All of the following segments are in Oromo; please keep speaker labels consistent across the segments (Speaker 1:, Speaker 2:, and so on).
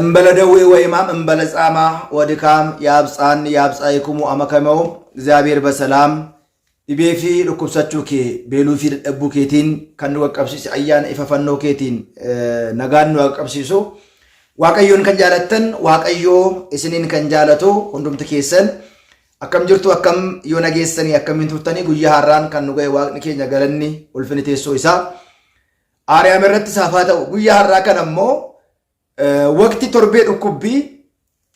Speaker 1: እምበለደዌ ወይማም እምበለጻማ ወድካም ያብጻን ያብጻይኩሙ አመከመውም እግዚአብሔር በሰላም ኢቤፊ ልኩብሰቹኬ ቤሉፊ ደቡኬቲን ከን ወቀብሲስ አያን ኢፈፈኖ ኬቲን ነጋን ወቀብሲሱ ዋቀዮን ከንጃለተን ዋቀዮ እስኒን ከንጃለቱ ሁንዱምት ኬሰን akkam jirtu akkam yoo nageessanii akkamiin turtanii guyyaa har'aan kan nu ga'e waaqni keenya galanni ulfinni teessoo isaa aariyaam irratti saafaa ta'u guyyaa har'aa kan ammoo waqtii torbee dhukkubbii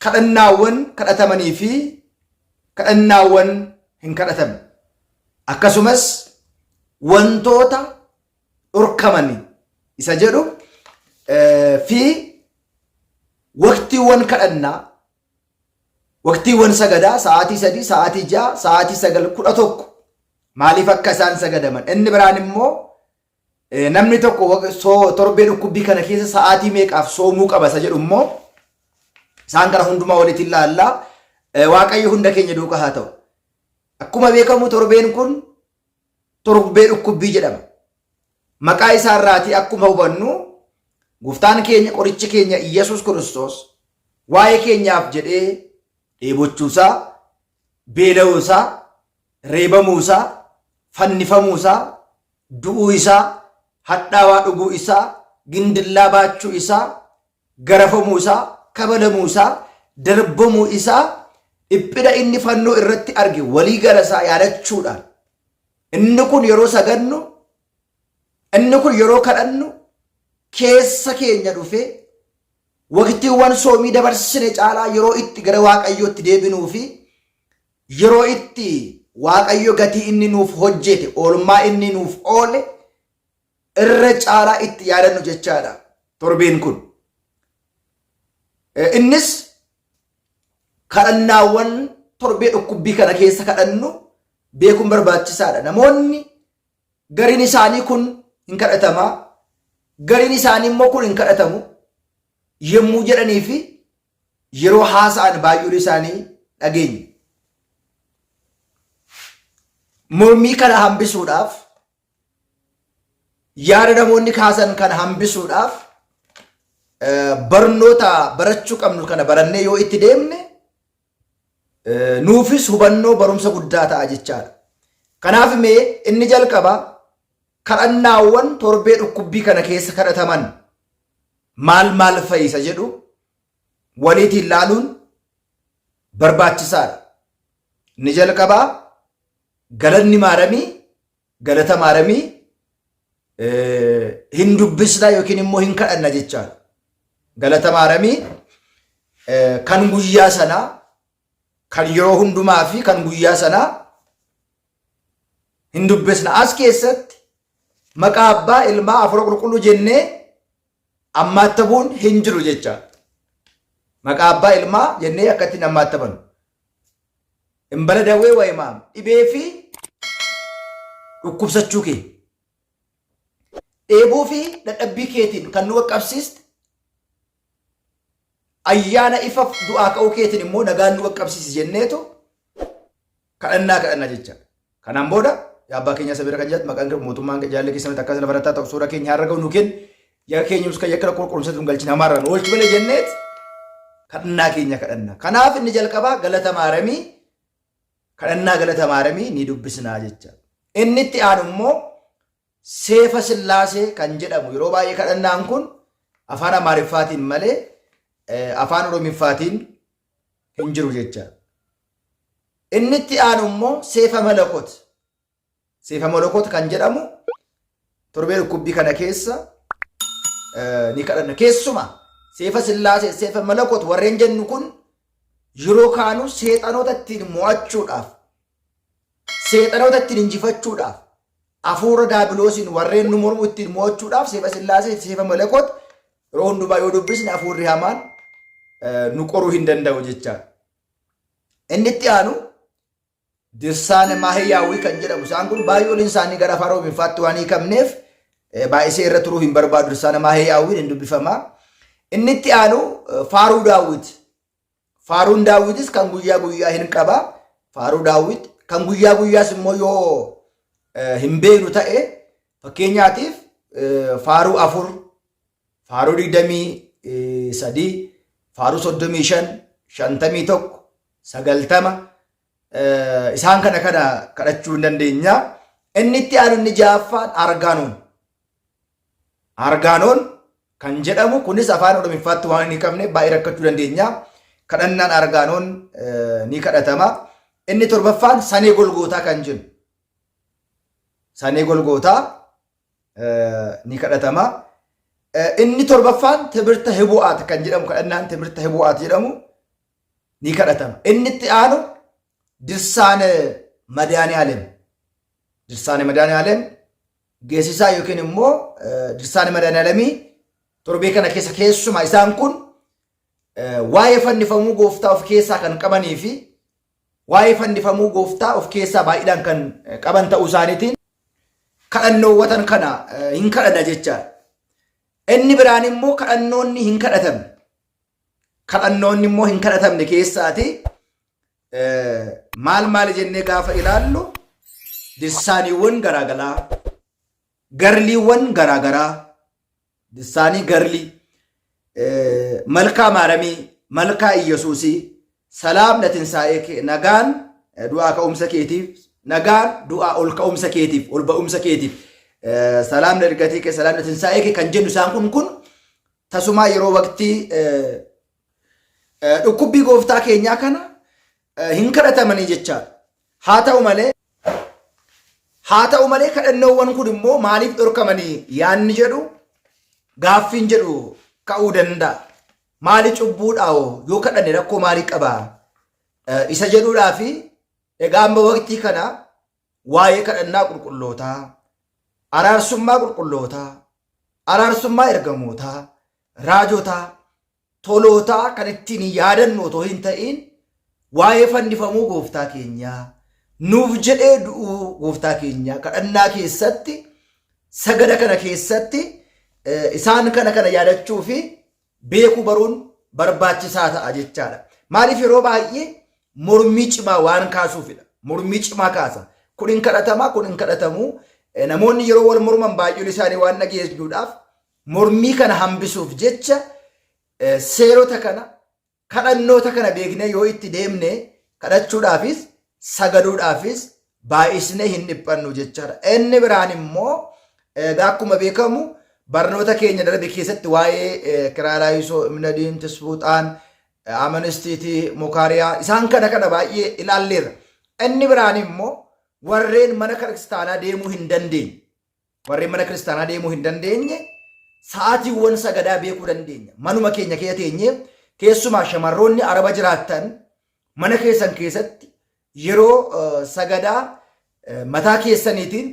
Speaker 1: kadhannaawwan kadhatamanii fi kadhannaawwan hin kadhatamne akkasumas wantoota dhorkamanii isa jedhu fi waqtiiwwan kadhannaa waqtiiwwan sagadaa sa'aatii 3 sa'aatii 6 sa'aatii 9 11 maaliif akka isaan sagadaman inni biraan immoo namni tokko torbee dhukkubbii kana keessa sa'aatii meeqaaf soomuu qaba isa jedhu immoo isaan kana hundumaa walitti ilaallaa waaqayyo hunda keenya duukaa haa ta'u akkuma beekamu torbeen kun torbee dhukkubbii jedhama maqaa isaa irraatii akkuma hubannu gooftaan keenya qorichi keenya Iyyasuus Kiristoos waa'ee keenyaaf jedhee dheebochuusaa beela'uusaa reebamuusaa fannifamuusaa du'uu isaa hadhaawaa dhuguu isaa gindillaa baachuu isaa garafamuusaa kabalamuusaa darbamuu isaa dhiphina inni fannoo irratti arge walii galasaa yaadachuudhaan inni kun yeroo sagannu inni kun yeroo kadhannu keessa keenya dhufee waqtiiwwan soomii dabarsine caalaa yeroo itti gara waaqayyootti deebinuu fi yeroo itti waaqayyo gatii inni nuuf hojjete oolmaa inni nuuf oole irra caalaa itti yaadannu jechaadha torbeen kun innis kadhannaawwan torbee dhukkubbii kana keessa kadhannu beekuun barbaachisaadha namoonni gariin isaanii kun hin kadhatamaa gariin isaanii immoo kun hin kadhatamu yemmuu jedhanii fi yeroo haasa'an baay'een isaanii dhageenya mormii kana hambisuudhaaf yaada namoonni kaasan kana hambisuudhaaf barnoota barachuu qabnu kana barannee yoo itti deemne nuufis hubannoo barumsa guddaa ta'a jechaadha kanaaf mee inni jalqaba kadhannaawwan torbee dhukkubbii kana keessa kadhataman maal fayyisa jedhu waliitiin ilaaluun barbaachisaadha inni jalqabaa galanni maaramii galata maaramii hin dubbisna yookiin immoo hin kadhanna jechaadha galata maaramii kan guyyaa sanaa kan yeroo hundumaa fi kan guyyaa sanaa hin dubbisna as keessatti maqaa abbaa ilmaa hafuura qulqulluu jennee ammaatabuun hin jiru jecha maqaa abbaa ilmaa jennee akkatti ammaataban imbaladawee waymaam dhibee fi dhukkubsachuu kee dheebuu fi dadhabbii keetiin kan nu qaqqabsiiste ayyaana ifa du'aa ka'uu keetiin immoo nagaan nu qaqqabsiisi jenneetu kadhanna jecha kanaan booda yaa abbaa keenya sabira kan jedhu maqaan mootummaan jaalala keessatti akka sana barataa ta'u suura keenya har'a ga'u nu kennu yaa keenyus kan yakka qulqullinsa galchina marran oolchi bile jenneet kadhannaa keenya kadhanna kanaaf inni jalqabaa galata maaramii kadhannaa galata maaramii ni dubbisnaa jecha inni itti aanu immoo seefa sillaasee kan jedhamu yeroo baay'ee kadhannaan kun afaan amaariffaatiin malee afaan oromiffaatiin hin jiru jecha inni itti aanu immoo seefa malakot kan jedhamu torbee dhukkubbii kana keessa ni kadhanna keessuma seefa sillaasee seefa malakot warreen jennu kun yeroo kaanu seexanoota ittiin mo'achuudhaaf seexanoota ittiin injifachuudhaaf hafuura daabiloosiin warreen nu mormu ittiin mo'achuudhaaf seefa sillaasee seefa malakot yeroo hundumaa yoo dubbisne hafuurri hamaan nu qoruu hin danda'u jechaadha inni itti aanu dirsaana maahiyaawii kan jedhamu isaan kun baay'een isaanii gara afaan oromiffaatti waan hiikamneef baay'isee irra turuu hin barbaadu dirsaana maahiyaawii hin dubbifamaa inni itti aanu faaruu daawwit faaruun daawwitis kan guyyaa hin qaba faaruu daawwit kan guyyaas immoo yoo hin beeknu ta'e fakkeenyaatiif faaruu 4 faaruu 23 faaruu 35 51 90 isaan kana kadhachuu hin dandeenya. Inni itti aanu inni ja'affaan argaanoon kan jedhamu kunis afaan Oromiffaatti waan hin qabne baay'ee rakkachuu dandeenya. Kadhannaan argaanoon ni kadhatama. Inni torbaffaan sanee golgootaa kan jennu sanee golgootaa ni kadhatama. Inni torbaffaan timirta hibu'aat kan jedhamu kadhannaan timirta hibu'aat jedhamu ni kadhatama. Inni itti aanu dirsaane madaani'aalem geessisaa yookiin immoo dirsaane madaani'aalemii torbee kana keessa keessuma isaan kun waa'ee fannifamuu gooftaa of keessaa kan qabanii fi waa'ee fannifamuu gooftaa of keessaa baay'inaan kan qaban ta'uu isaaniitiin kadhannoowwan kana hin kadhana jecha. Inni biraan immoo kadhannoonni hin kadhatamne keessaati maal jennee gaafa ilaallu dirsaaniiwwan garaagaraa garliiwwan garaagaraa dirsaanii garlii malkaa maaramii malkaa Iyyasuusii salaam latinsaa'ee nagaan du'aa ka'umsa keetiif nagaan du'aa ol ka'umsa keetiif ol ba'umsa keetiif salaam dargatii kee salaam latinsaa'ee kee kan jennu isaan kun tasumaa yeroo waqtii dhukkubbii gooftaa keenyaa kana hin kadhatamanii jechaadha. Haa ta'u malee kadhannoowwan kun immoo maaliif dhorkamanii yaanni jedhu gaaffiin jedhu ka'uu danda'a. Maali cubbuudhaa yoo kadhanne rakkoo maalii qabaa isa jedhuudhaa fi egaa amma waqtii kana waa'ee kadhannaa qulqullootaa araarsummaa qulqullootaa araarsummaa ergamootaa raajotaa tolootaa kan ittiin yaadannu otoo hin ta'in waa'ee fannifamuu gooftaa keenyaa nuuf jedhee du'uu gooftaa keenyaa kadhannaa keessatti sagada kana keessatti isaan kana yaadachuu fi beekuu baruun barbaachisaa ta'a jechaadha. Maaliif yeroo baay'ee mormii cimaa waan kaasuufidha. Mormii cimaa kaasa. Kun hin kadhatamaa kun hin kadhatamuu. Namoonni yeroo wal morman baay'een isaanii waan dhageessuudhaaf mormii kana hambisuuf jecha seerota kana kadhannoota kana beeknee yoo itti deemne kadhachuudhaafis sagaduudhaafis baay'isnee hin dhiphannu jechaadha. Inni biraan immoo akkuma beekamu barnoota keenya darbe keessatti waa'ee kiraaraayisoo imnadiin tisfuuxaan amanistiitii mukaariyaa isaan kana baay'ee ilaalleerra. Inni biraan immoo warreen mana kiristaanaa deemuu hin dandeenye sa'aatiiwwan sagadaa beekuu dandeenya. Manuma keenya keessa teenyee keessumaa shamarroonni araba jiraattan mana keessan keessatti yeroo sagadaa mataa keessaniitiin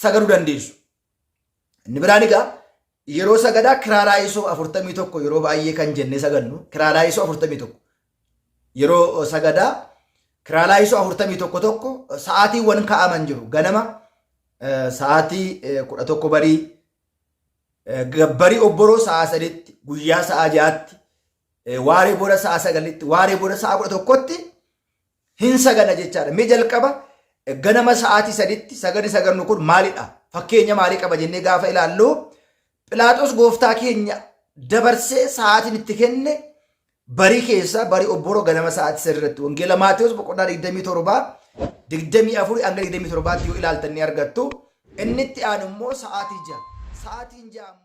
Speaker 1: sagaduu dandeessu. Inni biraan egaa yeroo sagadaa kiraaraayisoo 41 yeroo baay'ee kan jennee sagannu kiraaraayisoo 41 yeroo sagadaa kiraaraayisoo 41 sa'aatiiwwan kaa'aman jiru. Ganama sa'aatii 11 barii gabbarii obboroo sa'a 3tti guyyaa sa'a 6tti waaree booda sa'a 9tti waaree booda sa'a 11tti hin sagana jechaadha. Mee jalqaba ganama sa'aatii 3tti sagadi sagannu kun maalidha? Fakkeenya maalii qaba jennee gaafa ilaallu Phiilaaxoos gooftaa keenya dabarsee sa'aatiin itti kenne barii keessa barii obboroo ganama sa'aatii 3tti wangeela Maatewos boqonnaa 27 24 hanga 27tti yoo ilaaltan ni argattu. Inni itti aanu immoo sa'aatii 6. Sa'aatiin 6